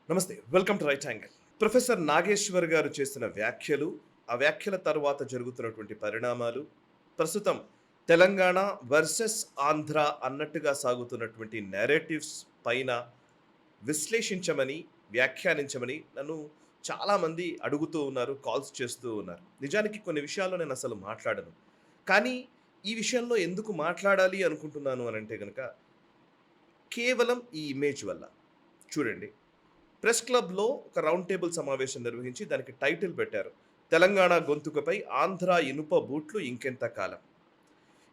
నమస్తే. Welcome to Right Angle. Professor Nageshwar గారు చేసిన వ్యాఖ్యలు, ఆ వ్యాఖ్యల తర్వాత జరుగుతున్నటువంటి పరిణామాలు, ప్రస్తుతం తెలంగాణ వర్సెస్ ఆంధ్ర అన్నట్టుగా సాగుతున్నటువంటి నేరేటివ్స్ పైన విశ్లేషించమని, వ్యాఖ్యానించమని నన్ను చాలామంది అడుగుతూ ఉన్నారు, కాల్స్ చేస్తూ ఉన్నారు. నిజానికి కొన్ని విషయాల్లో నేనసలు మాట్లాడను. కానీ ఈ విషయంలో ఎందుకు మాట్లాడాలి అనుకుంటున్నాను అనంటే గనక, కేవలం ఈ ఇమేజ్ వల్ల. చూడండి, ప్రెస్ క్లబ్‌లో ఒక రౌండ్ టేబుల్ సమావేశం నిర్వహించి దానికి టైటిల్ పెట్టారు. తెలంగాణ గొంతుకపై ఆంధ్ర ఇనుప బూట్లు ఇంకెంత కాలం.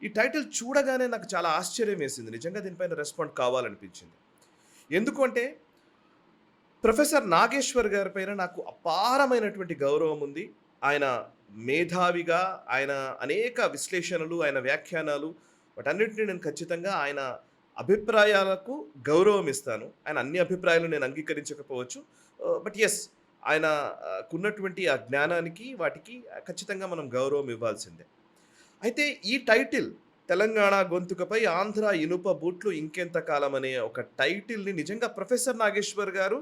ఈ టైటిల్ చూడగానే నాకు చాలా ఆశ్చర్యం వేసింది. నిజంగా దీనిపైన రెస్పాండ్ కావాలనిపించింది. ఎందుకు అంటే ప్రొఫెసర్ నాగేశ్వర్ గారి పైన నాకు అపారమైనటువంటి గౌరవం ఉంది. ఆయన మేధావిగా, ఆయన అనేక విశ్లేషణలు, ఆయన వ్యాఖ్యానాలు వాటన్నిటిని నేను ఖచ్చితంగా ఆయన అభిప్రాయాలకు గౌరవం ఇస్తాను. ఆయన అన్ని అభిప్రాయాలు నేను అంగీకరించకపోవచ్చు. బట్ యెస్, ఆయన కున్నటువంటి ఆ జ్ఞానానికి, వాటికి ఖచ్చితంగా మనం గౌరవం ఇవ్వాల్సిందే. అయితే ఈ టైటిల్ 'తెలంగాణ గొంతుకపై ఆంధ్ర ఇనుప బూట్లు ఇంకెంత కాలం' అనే ఒక టైటిల్‌ని నిజంగా ప్రొఫెసర్ నాగేశ్వర్ గారు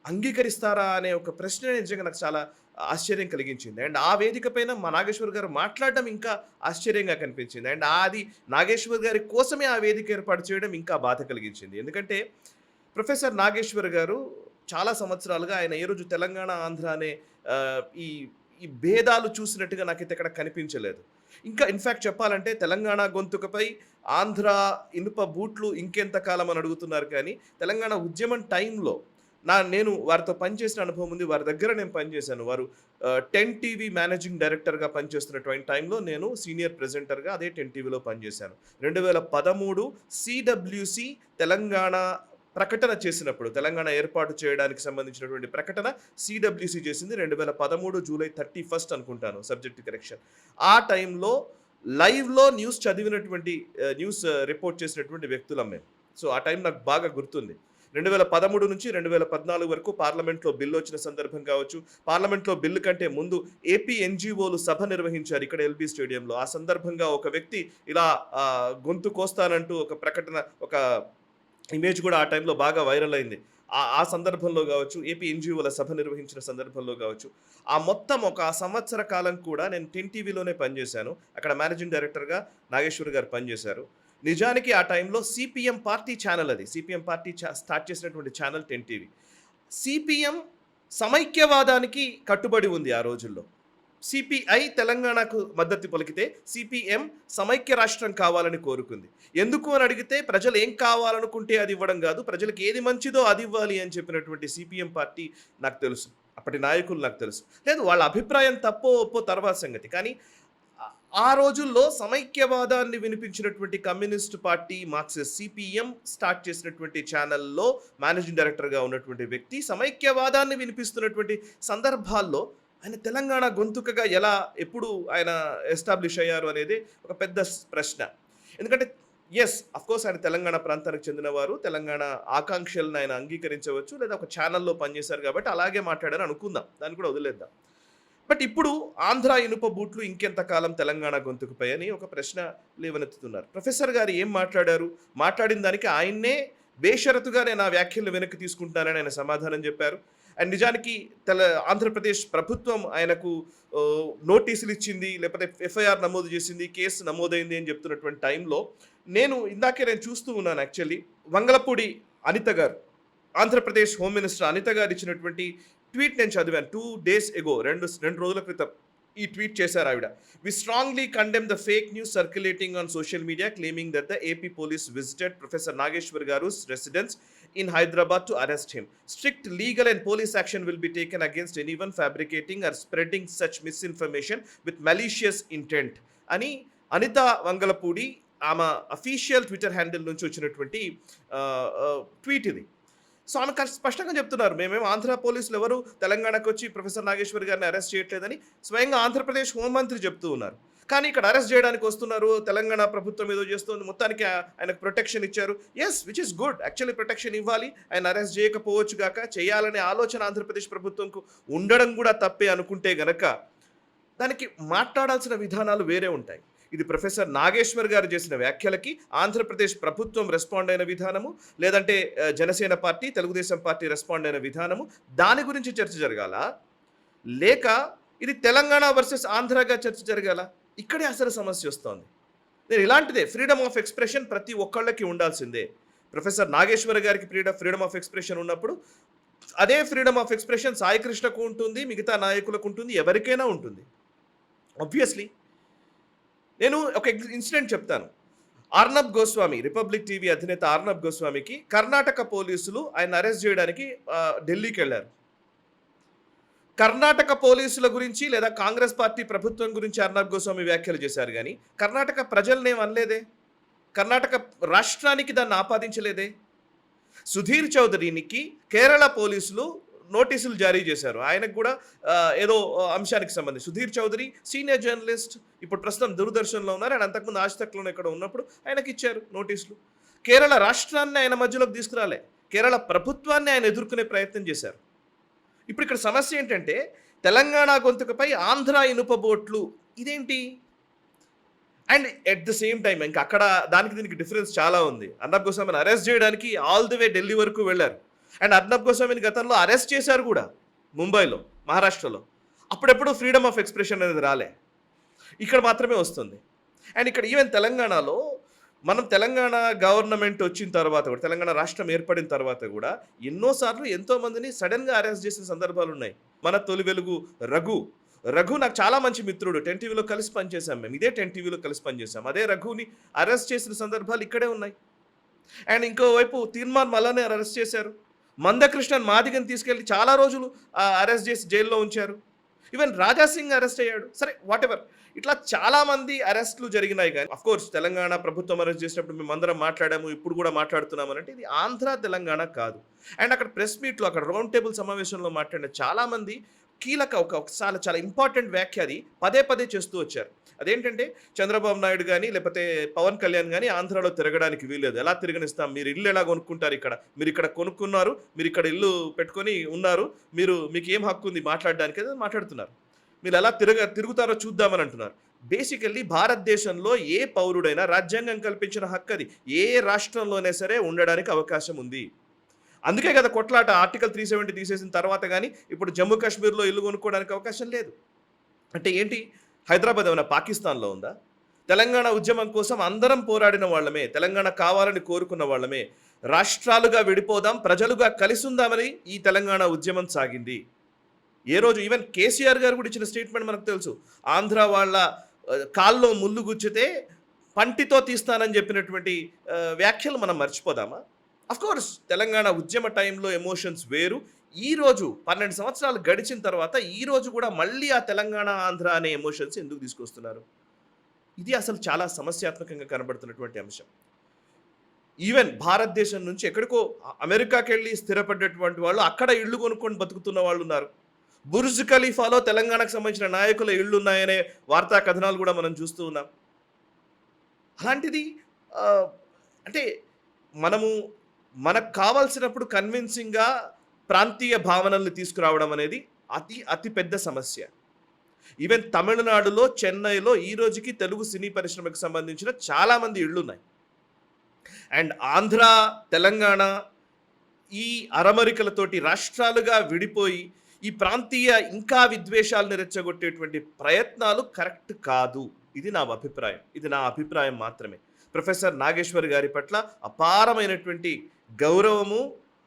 అంగీకరిస్తారా అనే ఒక ప్రశ్న నిజంగా నాకు చాలా ఆశ్చర్యం కలిగించింది. అండ్ ఆ వేదిక పైన మా నాగేశ్వర్ గారు మాట్లాడడం ఇంకా ఆశ్చర్యంగా కనిపించింది. అండ్ అది నాగేశ్వర్ గారి కోసమే ఆ వేదిక ఏర్పాటు చేయడం ఇంకా బాధ కలిగించింది. ఎందుకంటే ప్రొఫెసర్ నాగేశ్వర్ గారు చాలా సంవత్సరాలుగా ఆయన ఏ రోజు తెలంగాణ, ఆంధ్ర అనే ఈ ఈ భేదాలు చూసినట్టుగా నాకైతే ఎక్కడ కనిపించలేదు. ఇంకా ఇన్‌ఫాక్ట్ చెప్పాలంటే తెలంగాణ గొంతుకపై ఆంధ్ర ఇనుప బూట్లు ఇంకెంత కాలం అని అడుగుతున్నారు కానీ, తెలంగాణ ఉద్యమం టైంలో నేను వారితో పనిచేసిన అనుభవం ఉంది. వారి దగ్గర నేను పనిచేశాను. వారు 10 టీవీ మేనేజింగ్ డైరెక్టర్‌గా పనిచేస్తున్నటువంటి టైంలో నేను సీనియర్ ప్రెజెంటర్‌గా అదే 10 టీవీలో పనిచేశాను. 2013 సీడబ్ల్యూసీ తెలంగాణ ప్రకటన చేసినప్పుడు, తెలంగాణ ఏర్పాటు చేయడానికి సంబంధించినటువంటి ప్రకటన సీడబ్ల్యూసీ చేసింది 2013 జూలై 31 అనుకుంటాను. Subject correction. ఆ టైంలో లైవ్‌లో న్యూస్ చదివినటువంటి న్యూస్ రిపోర్ట్ చేసినటువంటి వ్యక్తులం మేము. సో, ఆ టైం నాకు బాగా గుర్తుంది. 2013 నుంచి 2014 వరకు పార్లమెంట్‌లో బిల్లొచ్చిన సందర్భం కావచ్చు, పార్లమెంట్‌లో బిల్లు కంటే ముందు ఏపీ ఎన్‌జీఓలు సభ నిర్వహించారు ఇక్కడ ఎల్బీ స్టేడియంలో. ఆ సందర్భంగా ఒక వ్యక్తి ఇలా గొంతు కోస్తానంటూ ఒక ప్రకటన, ఒక ఇమేజ్ కూడా ఆ టైంలో బాగా వైరల్ అయింది. ఆ సందర్భంలో గావచ్చు, ఏపీ ఎన్‌జీఓల సభ నిర్వహించిన సందర్భంలో గావచ్చు, ఆ మొత్తం ఒక సంవత్సర కాలం కూడా నేను 10 టీవీలోనే పనిచేశాను. అక్కడ మేనేజింగ్ డైరెక్టర్‌గా నాగేశ్వర్ గారు పనిచేశారు. నిజానికి ఆ టైంలో సిపిఎం పార్టీ ఛానల్ అది. సిపిఎం పార్టీ స్టార్ట్ చేసినటువంటి ఛానల్ 10 టీవీ. సిపిఎం సమైక్యవాదానికి కట్టుబడి ఉంది ఆ రోజుల్లో. సిపిఐ తెలంగాణకు మద్దతు పలికితే, సిపిఎం సమైక్య రాష్ట్రం కావాలని కోరుకుంది. ఎందుకు అని అడిగితే, ప్రజలు ఏం కావాలనుకుంటే అది ఇవ్వడం కాదు, ప్రజలకు ఏది మంచిదో అది ఇవ్వాలి అని చెప్పినటువంటి సిపిఎం పార్టీ నాకు తెలుసు. అప్పటి నాయకులు నాకు తెలుసు. లేదు, వాళ్ళ అభిప్రాయం తప్పో ఒప్పో తర్వాత సంగతి. కానీ ఆ రోజుల్లో సమైక్యవాదాన్ని వినిపించినటువంటి Communist Party Marxist CPM start చేసినటువంటి ఛానల్‌లో మేనేజింగ్ డైరెక్టర్‌గా ఉన్నటువంటి వ్యక్తి సమైక్యవాదాన్ని వినిపిస్తున్నటువంటి సందర్భాల్లో ఆయన తెలంగాణ గొంతుకగా ఎలా, ఎప్పుడు ఆయన ఎస్టాబ్లిష్ అయ్యారు అనేది ఒక పెద్ద ప్రశ్న. ఎందుకంటే యెస్, ఆఫ్‌కోర్స్ ఆయన తెలంగాణ ప్రాంతానికి చెందినవారు. తెలంగాణ ఆకాంక్షలను ఆయన అంగీకరించవచ్చు. లేదా ఒక ఛానల్‌లో పనిచేశారు కాబట్టి అలాగే మాట్లాడారు అనుకుందాం. దాన్ని కూడా వదిలేద్దాం. బట్ ఇప్పుడు ఆంధ్ర ఇనుప బూట్లు ఇంకెంత కాలం తెలంగాణ గొంతుకుపై అని ఒక ప్రశ్న లేవనెత్తుతున్నారు. ప్రొఫెసర్ గారు ఏం మాట్లాడారు? మాట్లాడిన దానికి ఆయన్నే బేషరతుగా నేను ఆ వ్యాఖ్యలను వెనక్కి తీసుకుంటున్నానని ఆయన సమాధానం చెప్పారు. అండ్ నిజానికి ఆంధ్రప్రదేశ్ ప్రభుత్వం ఆయనకు నోటీసులు ఇచ్చింది, లేకపోతే ఎఫ్ఐఆర్ నమోదు చేసింది, కేసు నమోదైంది అని చెప్తున్నటువంటి టైంలో నేను చూస్తూ ఉన్నాను యాక్చువల్లీ. వంగలపూడి అనిత గారు, ఆంధ్రప్రదేశ్ హోమ్ మినిస్టర్ అనిత గారు ఇచ్చినటువంటి ట్వీట్ నేను చదివాను. 2 days ago, రెండు రోజుల క్రితం ఈ ట్వీట్ చేశారు ఆవిడ. We strongly condemn the fake news circulating on social media claiming that the AP police visited professor Nageshwar గారు's residence in Hyderabad to arrest him. Strict legal and police action will be taken against anyone fabricating or spreading such misinformation with malicious intent అని అనిత వంగలపూడి ఆమె official Twitter handle నుంచి వచ్చినటువంటి tweet ఇది. So ఆమె స్పష్టంగా చెప్తున్నారు, మేమేం ఆంధ్ర పోలీసులు ఎవరు తెలంగాణకు వచ్చి ప్రొఫెసర్ నాగేశ్వర్ గారిని అరెస్ట్ చేయట్లేదని స్వయంగా ఆంధ్రప్రదేశ్ హోంమంత్రి చెప్తూ ఉన్నారు. కానీ ఇక్కడ అరెస్ట్ చేయడానికి వస్తున్నారు, తెలంగాణ ప్రభుత్వం ఏదో చేస్తుంది, మొత్తానికి ఆయనకు ప్రొటెక్షన్ ఇచ్చారు. Yes, which is good. Actually protection ఇవ్వాలి, ఆయన అరెస్ట్ చేయకపోవచ్చు గాక, చేయాలనే ఆలోచన ఆంధ్రప్రదేశ్ ప్రభుత్వంకు ఉండడం కూడా తప్పే అనుకుంటే గనక దానికి మాట్లాడాల్సిన విధానాలు వేరే ఉంటాయి. ఇది ప్రొఫెసర్ నాగేశ్వర్ గారు చేసిన వ్యాఖ్యలకి ఆంధ్రప్రదేశ్ ప్రభుత్వం రెస్పాండ్ అయిన విధానము, లేదంటే Janasena party, Telugu Desam party respond అయిన విధానము, దాని గురించి చర్చ జరగాల, లేక ఇది తెలంగాణ వర్సెస్ ఆంధ్రగా చర్చ జరగాల? ఇక్కడే అసలు సమస్య వస్తోంది. నేను ఇలాంటిదే ఫ్రీడమ్ ఆఫ్ ఎక్స్ప్రెషన్ ప్రతి ఒక్కళ్ళకి ఉండాల్సిందే. ప్రొఫెసర్ నాగేశ్వర గారికి ఫ్రీడమ్ ఆఫ్ ఎక్స్ప్రెషన్ ఉన్నప్పుడు అదే ఫ్రీడమ్ ఆఫ్ ఎక్స్ప్రెషన్ సాయి కృష్ణకు ఉంటుంది, మిగతా నాయకులకు ఉంటుంది, ఎవరికైనా ఉంటుంది. ఆబ్వియస్లీ నేను ఒక ఇన్సిడెంట్ చెప్తాను. అర్నబ్ గోస్వామి, రిపబ్లిక్ టీవీ అధినేత అర్నబ్ గోస్వామికి కర్ణాటక పోలీసులు ఆయన అరెస్ట్ చేయడానికి ఢిల్లీకి వెళ్ళారు. కర్ణాటక పోలీసుల గురించి లేదా కాంగ్రెస్ పార్టీ ప్రభుత్వం గురించి అర్నబ్ గోస్వామి వ్యాఖ్యలు చేశారు కానీ కర్ణాటక ప్రజలనేం అనలేదే, కర్ణాటక రాష్ట్రానికి దాన్ని ఆపాదించలేదే. సుధీర్ చౌదరికి కేరళ పోలీసులు నోటీసులు జారీ చేశారు. ఆయనకు కూడా ఏదో అంశానికి సంబంధించి. సుధీర్ చౌదరి సీనియర్ జర్నలిస్ట్, ఇప్పుడు ప్రస్తుతం దూరదర్శన్లో ఉన్నారు. ఆయన అంతకుముందు ఆజ్ తక్లోనే ఇక్కడ ఉన్నప్పుడు ఆయనకి ఇచ్చారు నోటీసులు. కేరళ రాష్ట్రాన్ని ఆయన మధ్యలోకి తీసుకురాలే, కేరళ ప్రభుత్వాన్ని ఆయన ఎదుర్కొనే ప్రయత్నం చేశారు. ఇప్పుడు ఇక్కడ సమస్య ఏంటంటే తెలంగాణ గొంతుకపై ఆంధ్ర ఇనుప బోట్లు, ఇదేంటి? And at the same time ఇంకా అక్కడ దానికి దీనికి డిఫరెన్స్ చాలా ఉంది. అర్నబ్ గోస్వామిని అరెస్ట్ చేయడానికి ఆల్ ది వే ఢిల్లీ వరకు వెళ్ళారు. అండ్ అర్నబ్ గోస్వామిని గతంలో అరెస్ట్ చేశారు కూడా ముంబైలో, మహారాష్ట్రలో. అప్పుడెప్పుడు ఫ్రీడమ్ ఆఫ్ ఎక్స్ప్రెషన్ అనేది రాలే, ఇక్కడ మాత్రమే వస్తుంది. అండ్ ఇక్కడ ఈవెన్ తెలంగాణలో మనం తెలంగాణ గవర్నమెంట్ వచ్చిన తర్వాత కూడా, తెలంగాణ రాష్ట్రం ఏర్పడిన తర్వాత కూడా ఎన్నోసార్లు ఎంతోమందిని సడన్గా అరెస్ట్ చేసిన సందర్భాలు ఉన్నాయి. మన తొలి వెలుగు రఘు నాకు చాలా మంచి మిత్రుడు, 10 టీవీలో కలిసి పనిచేశాం మేము, ఇదే 10 టీవీలో కలిసి పనిచేసాం. అదే రఘుని అరెస్ట్ చేసిన సందర్భాలు ఇక్కడే ఉన్నాయి. అండ్ ఇంకోవైపు తీర్మాన్ మల్లనే అరెస్ట్ చేశారు. మందకృష్ణన్ మాదిగని తీసుకెళ్ళి చాలా రోజులు అరెస్ట్ చేసి జైల్లో ఉంచారు. ఈవెన్ రాజాసింగ్ అరెస్ట్ అయ్యాడు. సరే వాట్ ఎవర్, ఇట్లా చాలామంది అరెస్టులు జరిగినాయి. కానీ అఫ్కోర్స్ తెలంగాణ ప్రభుత్వం అరెస్ట్ చేసినప్పుడు మేము అందరం మాట్లాడాము, ఇప్పుడు కూడా మాట్లాడుతున్నాము అంటే ఇది ఆంధ్ర తెలంగాణ కాదు. అండ్ అక్కడ ప్రెస్ మీట్లో, అక్కడ రౌండ్ టేబుల్ సమావేశంలో మాట్లాడిన చాలామంది కీలక ఒకసారి చాలా ఇంపార్టెంట్ వ్యాఖ్య అది పదే పదే చేస్తూ వచ్చారు. అదేంటంటే చంద్రబాబు నాయుడు కానీ లేకపోతే పవన్ కళ్యాణ్ కానీ ఆంధ్రాలో తిరగడానికి వీల్లేదు, ఎలా తిరగనిస్తాం, మీరు ఇల్లు ఎలా కొనుక్కుంటారు, ఇక్కడ మీరు ఇక్కడ కొనుక్కున్నారు, మీరు ఇక్కడ ఇల్లు పెట్టుకొని ఉన్నారు, మీకు ఏం హక్కు ఉంది మాట్లాడడానికి అని మాట్లాడుతున్నారు. మీరు ఎలా తిరుగుతారో చూద్దామని అంటున్నారు. బేసికల్లీ భారతదేశంలో ఏ పౌరుడైనా రాజ్యాంగం కల్పించిన హక్కు అది, ఏ రాష్ట్రంలోనే సరే ఉండడానికి అవకాశం ఉంది. అందుకే కదా కొట్లాట, ఆర్టికల్ 370 తీసేసిన తర్వాత కానీ ఇప్పుడు జమ్మూ కాశ్మీర్లో ఇల్లు కొనుక్కోవడానికి అవకాశం లేదు. అంటే ఏంటి, హైదరాబాద్ ఏమైనా పాకిస్తాన్లో ఉందా? తెలంగాణ ఉద్యమం కోసం అందరం పోరాడిన వాళ్ళమే, తెలంగాణ కావాలని కోరుకున్న వాళ్ళమే. రాష్ట్రాలుగా విడిపోదాం, ప్రజలుగా కలిసి ఉందామని ఈ తెలంగాణ ఉద్యమం సాగింది. ఏ రోజు ఈవెన్ కేసీఆర్ గారు కూడా ఇచ్చిన స్టేట్మెంట్ మనకు తెలుసు. ఆంధ్ర వాళ్ళ కాల్లో ముళ్ళు గుచ్చితే పంటితో తీస్తానని చెప్పినటువంటి వ్యాఖ్యలు మనం మర్చిపోదామా? అఫ్కోర్స్ తెలంగాణ ఉద్యమ టైంలో ఎమోషన్స్ వేరు. ఈరోజు 12 సంవత్సరాలు గడిచిన తర్వాత ఈరోజు కూడా మళ్ళీ ఆ తెలంగాణ ఆంధ్ర అనే ఎమోషన్స్ ఎందుకు తీసుకొస్తున్నారు? ఇది అసలు చాలా సమస్యాత్మకంగా కనబడుతున్నటువంటి అంశం. ఈవెన్ భారతదేశం నుంచి ఎక్కడికో అమెరికాకి వెళ్ళి స్థిరపడ్డటువంటి వాళ్ళు అక్కడ ఇళ్ళు కొనుక్కొని బతుకుతున్న వాళ్ళు ఉన్నారు. బుర్జ్ ఖలీఫాలో తెలంగాణకు సంబంధించిన నాయకుల ఇళ్ళు ఉన్నాయనే వార్తా కథనాలు కూడా మనం చూస్తూ ఉన్నాం. అలాంటిది అంటే మనకు కావాల్సినప్పుడు కన్విన్సింగ్గా ప్రాంతీయ భావనల్ని తీసుకురావడం అనేది అతి పెద్ద సమస్య. ఈవెన్ తమిళనాడులో, చెన్నైలో ఈ రోజుకి తెలుగు సినీ పరిశ్రమకు సంబంధించిన చాలామంది ఇళ్ళు ఉన్నాయి. అండ్ ఆంధ్ర, తెలంగాణ ఈ అరమరికలతోటి రాష్ట్రాలుగా విడిపోయి ఈ ప్రాంతీయ ఇంకా విద్వేషాలను రెచ్చగొట్టేటువంటి ప్రయత్నాలు కరెక్ట్ కాదు. ఇది నా అభిప్రాయం మాత్రమే. ప్రొఫెసర్ నాగేశ్వర్ గారి పట్ల అపారమైనటువంటి గౌరవము,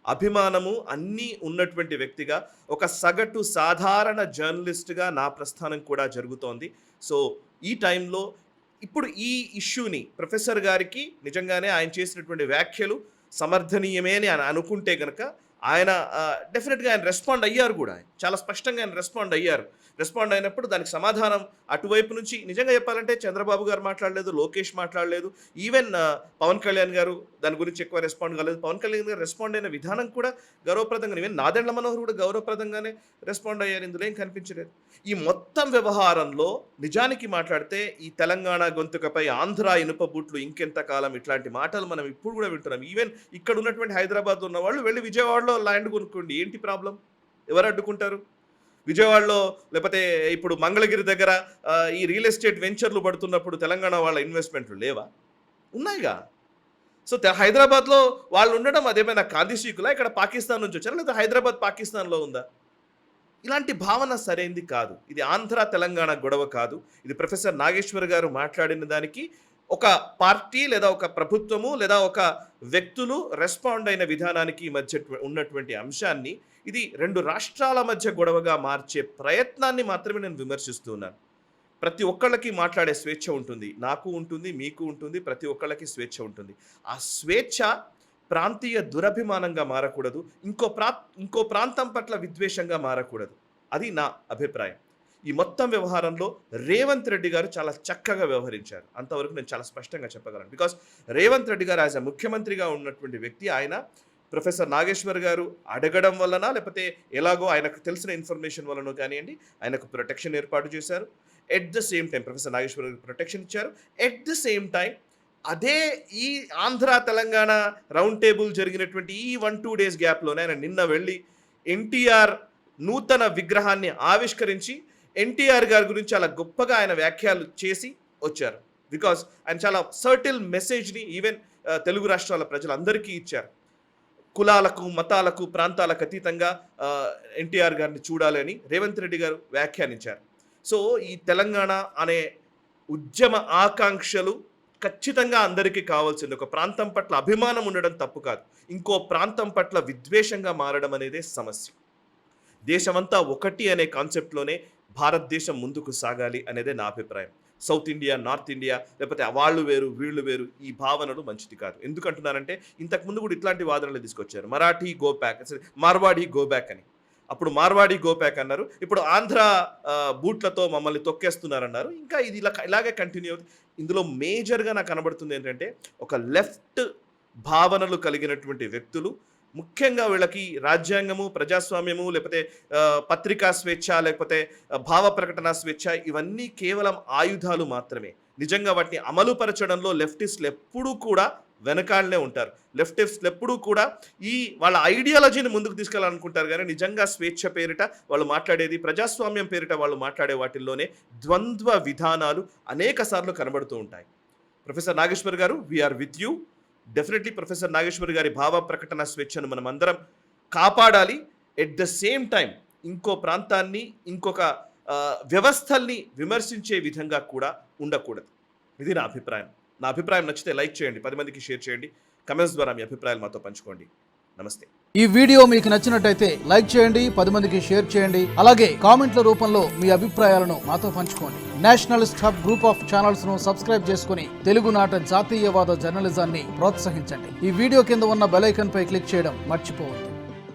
అభిమానము అన్నీ ఉన్నటువంటి వ్యక్తిగా, ఒక సగటు సాధారణ జర్నలిస్ట్గా నా ప్రస్థానం కూడా జరుగుతోంది. సో ఈ టైంలో ఇప్పుడు ఈ ఇష్యూని ప్రొఫెసర్ గారికి నిజంగానే ఆయన చేసినటువంటి వ్యాఖ్యలు సమర్థనీయమే అని అనుకుంటే కనుక ఆయన డెఫినెట్గా ఆయన రెస్పాండ్ అయ్యారు కూడా. చాలా స్పష్టంగా ఆయన రెస్పాండ్ అయినప్పుడు దానికి సమాధానం అటువైపు నుంచి నిజంగా చెప్పాలంటే చంద్రబాబు గారు మాట్లాడలేదు, లోకేష్ మాట్లాడలేదు, ఈవెన్ పవన్ కళ్యాణ్ గారు దాని గురించి ఎక్కువ రెస్పాండ్ కాలేదు. పవన్ కళ్యాణ్ గారు రెస్పాండ్ అయిన విధానం కూడా గౌరవప్రదంగా, ఈవెన్ నాదెండ్ల మనోహర్ కూడా గౌరవప్రదంగానే రెస్పాండ్ అయ్యారు. ఇందులో ఏం కనిపించలేదు. ఈ మొత్తం వ్యవహారంలో నిజానికి మాట్లాడితే ఈ తెలంగాణ గొంతుకపై ఆంధ్ర ఇనుప బూట్లు ఇంకెంతకాలం, ఇట్లాంటి మాటలు మనం ఇప్పుడు కూడా వింటున్నాం. ఈవెన్ ఇక్కడ ఉన్నటువంటి హైదరాబాద్ ఉన్న వాళ్ళు వెళ్ళి విజయవాడలో ల్యాండ్ కొనుక్కోండి, ఏంటి ప్రాబ్లం? ఎవరు అడ్డుకుంటారు? విజయవాడలో లేకపోతే ఇప్పుడు మంగళగిరి దగ్గర ఈ రియల్ ఎస్టేట్ వెంచర్లు పడుతున్నప్పుడు తెలంగాణ వాళ్ళ ఇన్వెస్ట్మెంట్లు లేవా? ఉన్నాయిగా. సో హైదరాబాద్లో వాళ్ళు ఉండడం అదేమైనా కాందిశీకులా, ఇక్కడ పాకిస్తాన్ నుంచి వచ్చారా, లేదా హైదరాబాద్ పాకిస్తాన్లో ఉందా? ఇలాంటి భావన సరైంది కాదు. ఇది ఆంధ్ర తెలంగాణ గొడవ కాదు. ఇది ప్రొఫెసర్ నాగేశ్వర్ గారు మాట్లాడిన దానికి ఒక పార్టీ లేదా ఒక ప్రభుత్వము లేదా ఒక వ్యక్తులు రెస్పాండ్ అయిన విధానానికి మధ్య ఉన్నటువంటి అంశాన్ని ఇది 2 రాష్ట్రాల మధ్య గొడవగా మార్చే ప్రయత్నాన్ని మాత్రమే నేను విమర్శిస్తున్నాను. ప్రతి ఒక్కళ్ళకి మాట్లాడే స్వేచ్ఛ ఉంటుంది. నాకు ఉంటుంది, మీకు ఉంటుంది, ప్రతి ఒక్కళ్ళకి స్వేచ్ఛ ఉంటుంది. ఆ స్వేచ్ఛ ప్రాంతీయ దురభిమానంగా మారకూడదు, ఇంకో ప్రాంతం పట్ల విద్వేషంగా మారకూడదు. అది నా అభిప్రాయం. ఈ మొత్తం వ్యవహారంలో రేవంత్ రెడ్డి గారు చాలా చక్కగా వ్యవహరించారు. అంతవరకు నేను చాలా స్పష్టంగా చెప్పగలను. బికాస్ రేవంత్ రెడ్డి గారు యాజ్ ఎ ముఖ్యమంత్రిగా ఉన్నటువంటి వ్యక్తి, ఆయన ప్రొఫెసర్ నాగేశ్వర్ గారు అడగడం వలన లేకపోతే ఎలాగో ఆయనకు తెలిసిన ఇన్ఫర్మేషన్ వలన కానివ్వండి, ఆయనకు ప్రొటెక్షన్ ఏర్పాటు చేశారు. At the same time professor Nageshwar గారికి ప్రొటెక్షన్ ఇచ్చారు. ఎట్ ద సేమ్ టైం అదే ఈ ఆంధ్ర తెలంగాణ రౌండ్ టేబుల్ జరిగినటువంటి ఈ 1-2 డేస్ గ్యాప్లోనే ఆయన నిన్న వెళ్ళి ఎన్టీఆర్ నూతన విగ్రహాన్ని ఆవిష్కరించి ఎన్టీఆర్ గారి గురించి చాలా గొప్పగా ఆయన వ్యాఖ్యలు చేసి వచ్చారు. బికాస్ ఆయన చాలా సర్టిల్ మెసేజ్ని ఈవెన్ తెలుగు రాష్ట్రాల ప్రజలందరికీ ఇచ్చారు. కులాలకు, మతాలకు, ప్రాంతాలకు అతీతంగా ఎన్టీఆర్ గారిని చూడాలని రేవంత్ రెడ్డి గారు వ్యాఖ్యానించారు. సో ఈ తెలంగాణ అనే ఉద్యమ ఆకాంక్షలు ఖచ్చితంగా అందరికీ కావాల్సింది. ఒక ప్రాంతం పట్ల అభిమానం ఉండడం తప్పు కాదు, ఇంకో ప్రాంతం పట్ల విద్వేషంగా మారడం అనేదే సమస్య. దేశమంతా ఒకటి అనే కాన్సెప్ట్లోనే భారతదేశం ముందుకు సాగాలి అనేదే నా అభిప్రాయం. సౌత్ ఇండియా, నార్త్ ఇండియా, లేకపోతే వాళ్ళు వేరు వీళ్ళు వేరు, ఈ భావనలు మంచిది కాదు. ఎందుకంటున్నారంటే ఇంతకుముందు కూడా ఇట్లాంటి వాదనలు తీసుకొచ్చారు. Marathi go back, Marwadi go back అని. అప్పుడు మార్వాడి గో బ్యాక్ అన్నారు, ఇప్పుడు ఆంధ్ర బూట్లతో మమ్మల్ని తొక్కేస్తున్నారన్నారు. ఇంకా ఇది ఇలాగే కంటిన్యూ అవుతుంది. ఇందులో మేజర్గా నాకు కనబడుతుంది ఏంటంటే ఒక లెఫ్ట్ భావనలు కలిగినటువంటి వ్యక్తులు, ముఖ్యంగా వీళ్ళకి రాజ్యాంగము, ప్రజాస్వామ్యము, లేకపోతే పత్రికా స్వేచ్ఛ, లేకపోతే భావ ప్రకటన స్వేచ్ఛ, ఇవన్నీ కేవలం ఆయుధాలు మాత్రమే. నిజంగా వాటిని అమలుపరచడంలో లెఫ్టిస్టులు ఎప్పుడూ కూడా వెనకాలనే ఉంటారు. లెఫ్టిస్టులు ఎప్పుడూ కూడా ఈ వాళ్ళ ఐడియాలజీని ముందుకు తీసుకెళ్ళాలనుకుంటారు, కానీ నిజంగా స్వేచ్ఛ పేరిట వాళ్ళు మాట్లాడేది, ప్రజాస్వామ్యం పేరిట వాళ్ళు మాట్లాడే వాటిల్లోనే ద్వంద్వ విధానాలు అనేక సార్లు కనబడుతూ ఉంటాయి. ప్రొఫెసర్ నాగేశ్వర్ గారు, we are with you. Definitely professor Nageshwar గారి భావ ప్రకటన స్వేచ్ఛను మనం అందరం కాపాడాలి. ఎట్ ద సేమ్ టైం ఇంకో ప్రాంతాన్ని, ఇంకొక వ్యవస్థల్ని విమర్శించే విధంగా కూడా ఉండకూడదు. ఇది నా అభిప్రాయం. నా అభిప్రాయం నచ్చితే లైక్ చేయండి, 10 మందికి షేర్ చేయండి, కమెంట్స్ ద్వారా మీ అభిప్రాయాలు మాతో పంచుకోండి. నమస్తే. ఈ వీడియో మీకు నచ్చినట్టయితే లైక్ చేయండి, 10 మందికి షేర్ చేయండి. అలాగే కామెంట్ల రూపంలో మీ అభిప్రాయాలను మాతో పంచుకోండి. Nationalist hub group of channels ను సబ్స్క్రైబ్ చేసుకుని తెలుగునాట జాతీయవాద జర్నలిజాన్ని ప్రోత్సహించండి. ఈ వీడియో కింద ఉన్న బెల్ ఐకాన్ పై క్లిక్ చేయడం మర్చిపోవద్దు.